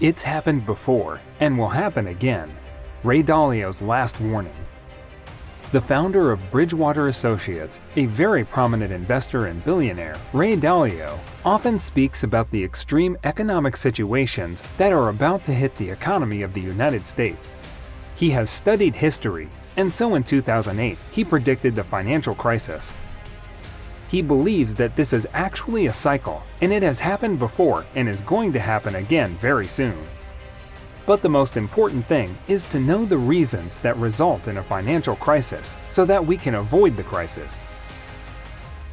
It's happened before and will happen again. Ray Dalio's last warning. The founder of Bridgewater Associates, a very prominent investor and billionaire, Ray Dalio, often speaks about the extreme economic situations that are about to hit the economy of the United States. He has studied history, and so in 2008, he predicted the financial crisis. He believes that this is actually a cycle, and it has happened before and is going to happen again very soon. But the most important thing is to know the reasons that result in a financial crisis so that we can avoid the crisis.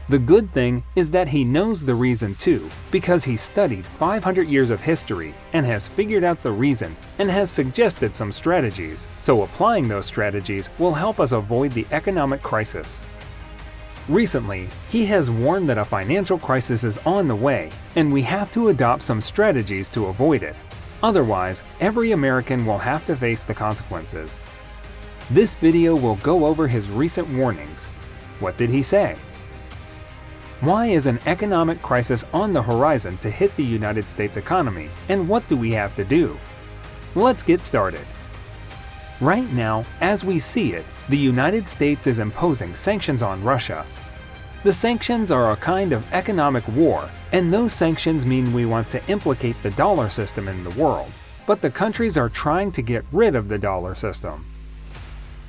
The good thing is that he knows the reason too, because he studied 500 years of history and has figured out the reason and has suggested some strategies, so applying those strategies will help us avoid the economic crisis. Recently, he has warned that a financial crisis is on the way, and we have to adopt some strategies to avoid it. Otherwise, every American will have to face the consequences. This video will go over his recent warnings. What did he say? Why is an economic crisis on the horizon to hit the United States economy, and what do we have to do? Let's get started. Right now, as we see it, the United States is imposing sanctions on Russia. The sanctions are a kind of economic war, and those sanctions mean we want to implicate the dollar system in the world, but the countries are trying to get rid of the dollar system.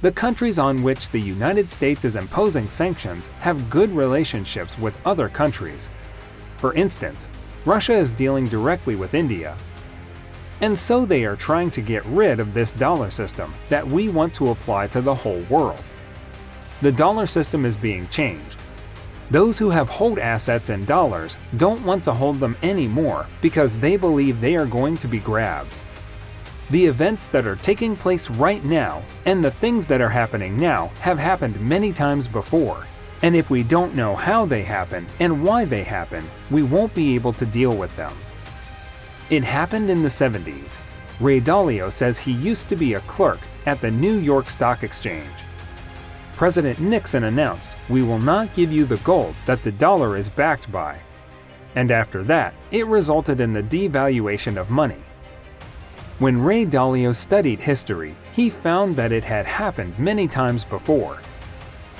The countries on which the United States is imposing sanctions have good relationships with other countries. For instance, Russia is dealing directly with India. And so they are trying to get rid of this dollar system that we want to apply to the whole world. The dollar system is being changed. Those who have hold assets in dollars don't want to hold them anymore because they believe they are going to be grabbed. The events that are taking place right now and the things that are happening now have happened many times before. And if we don't know how they happen and why they happen, we won't be able to deal with them. It happened in the 70s. Ray Dalio says he used to be a clerk at the New York Stock Exchange. President Nixon announced, "We will not give you the gold that the dollar is backed by." And after that, it resulted in the devaluation of money. When Ray Dalio studied history, he found that it had happened many times before.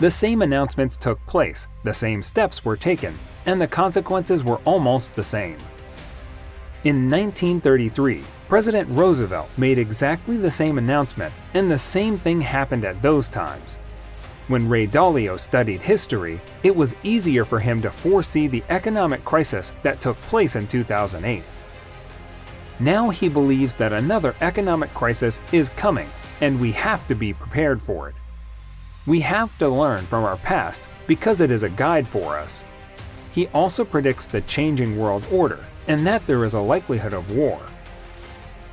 The same announcements took place, the same steps were taken, and the consequences were almost the same. In 1933, President Roosevelt made exactly the same announcement, and the same thing happened at those times. When Ray Dalio studied history, it was easier for him to foresee the economic crisis that took place in 2008. Now he believes that another economic crisis is coming, and we have to be prepared for it. We have to learn from our past because it is a guide for us. He also predicts the changing world order, and that there is a likelihood of war.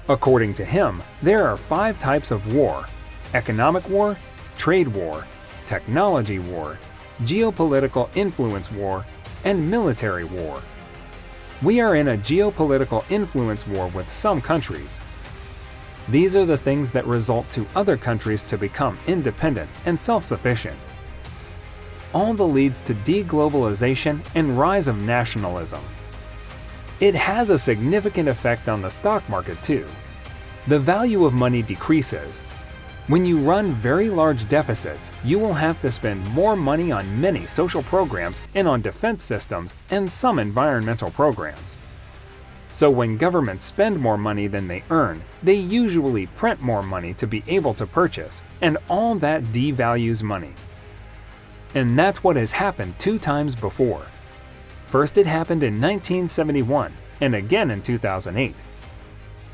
According to him, there are 5 types of war: economic war, trade war, technology war, geopolitical influence war, and military war. We are in a geopolitical influence war with some countries. These are the things that result to other countries to become independent and self-sufficient. All that leads to deglobalization and rise of nationalism. It has a significant effect on the stock market too. The value of money decreases. When you run very large deficits, you will have to spend more money on many social programs and on defense systems and some environmental programs. So when governments spend more money than they earn, they usually print more money to be able to purchase, and all that devalues money. And that's what has happened 2 times before. First, it happened in 1971 and again in 2008.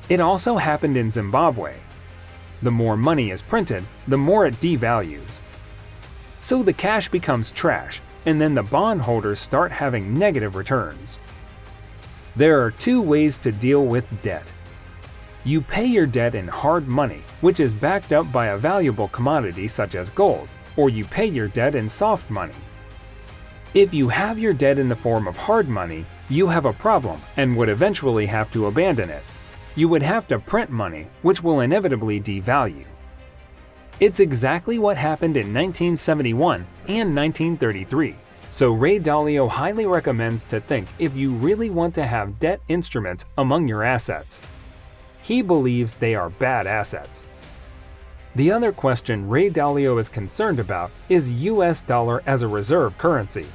It also happened in Zimbabwe. The more money is printed, the more it devalues. So the cash becomes trash, and then the bondholders start having negative returns. There are 2 ways to deal with debt. You pay your debt in hard money, which is backed up by a valuable commodity such as gold, or you pay your debt in soft money. If you have your debt in the form of hard money, you have a problem and would eventually have to abandon it. You would have to print money, which will inevitably devalue. It's exactly what happened in 1971 and 1933, so Ray Dalio highly recommends to think if you really want to have debt instruments among your assets. He believes they are bad assets. The other question Ray Dalio is concerned about is US dollar as a reserve currency.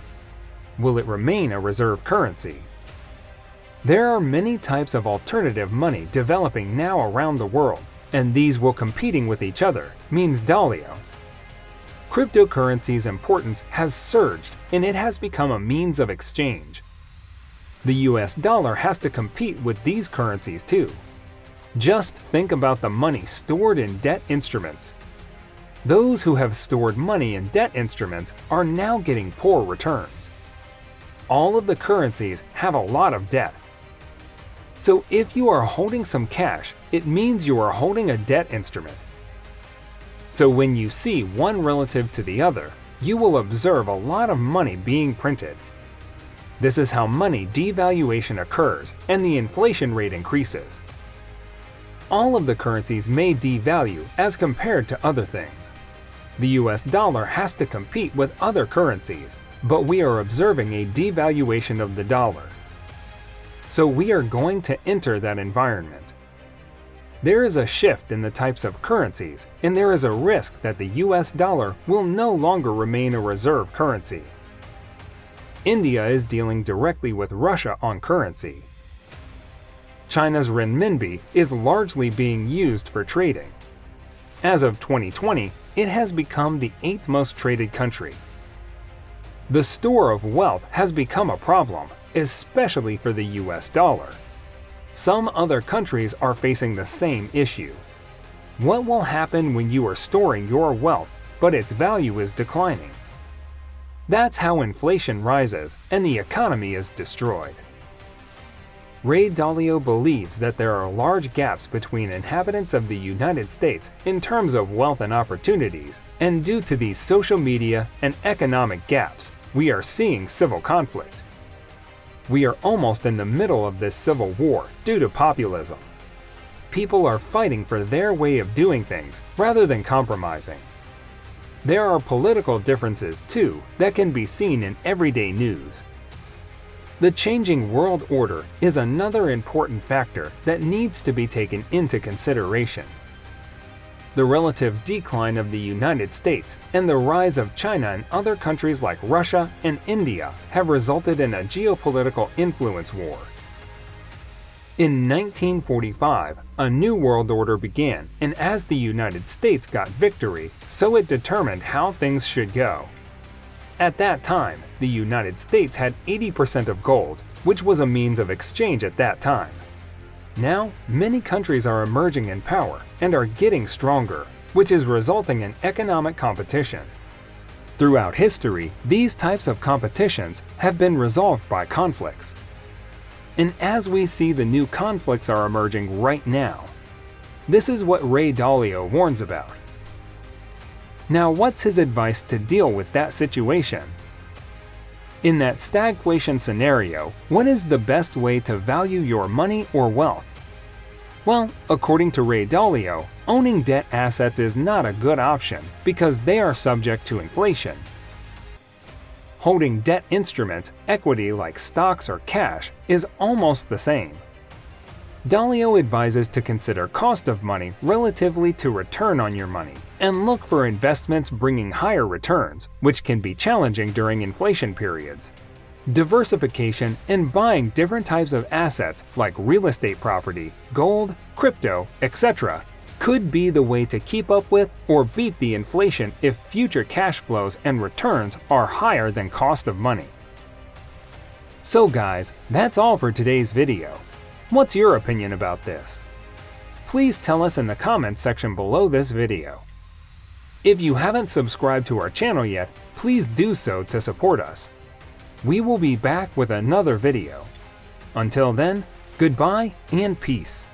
Will it remain a reserve currency? There are many types of alternative money developing now around the world, and these will competing with each other, means Dalio. Cryptocurrency's importance has surged and it has become a means of exchange. The US dollar has to compete with these currencies too. Just think about the money stored in debt instruments. Those who have stored money in debt instruments are now getting poor returns. All of the currencies have a lot of debt. So if you are holding some cash, it means you are holding a debt instrument. So when you see one relative to the other, you will observe a lot of money being printed. This is how money devaluation occurs and the inflation rate increases. All of the currencies may devalue as compared to other things. The US dollar has to compete with other currencies, but we are observing a devaluation of the dollar. So we are going to enter that environment. There is a shift in the types of currencies, and there is a risk that the US dollar will no longer remain a reserve currency. India is dealing directly with Russia on currency. China's renminbi is largely being used for trading. As of 2020, it has become the 8th most traded country. The store of wealth has become a problem, especially for the US dollar. Some other countries are facing the same issue. What will happen when you are storing your wealth, but its value is declining? That's how inflation rises and the economy is destroyed. Ray Dalio believes that there are large gaps between inhabitants of the United States in terms of wealth and opportunities, and due to these social media and economic gaps, we are seeing civil conflict. We are almost in the middle of this civil war due to populism. People are fighting for their way of doing things rather than compromising. There are political differences too that can be seen in everyday news. The changing world order is another important factor that needs to be taken into consideration. The relative decline of the United States and the rise of China and other countries like Russia and India have resulted in a geopolitical influence war. In 1945, a new world order began, and as the United States got victory, so it determined how things should go. At that time, the United States had 80% of gold, which was a means of exchange at that time. Now, many countries are emerging in power and are getting stronger, which is resulting in economic competition. Throughout history, these types of competitions have been resolved by conflicts. And as we see, the new conflicts are emerging right now. This is what Ray Dalio warns about. Now, what's his advice to deal with that situation? In that stagflation scenario, what is the best way to value your money or wealth? Well, according to Ray Dalio, owning debt assets is not a good option because they are subject to inflation. Holding debt instruments, equity like stocks or cash, is almost the same. Dalio advises to consider cost of money relatively to return on your money and look for investments bringing higher returns, which can be challenging during inflation periods. Diversification and buying different types of assets like real estate property, gold, crypto, etc. could be the way to keep up with or beat the inflation if future cash flows and returns are higher than cost of money. So guys, that's all for today's video. What's your opinion about this? Please tell us in the comments section below this video. If you haven't subscribed to our channel yet, please do so to support us. We will be back with another video. Until then, goodbye and peace.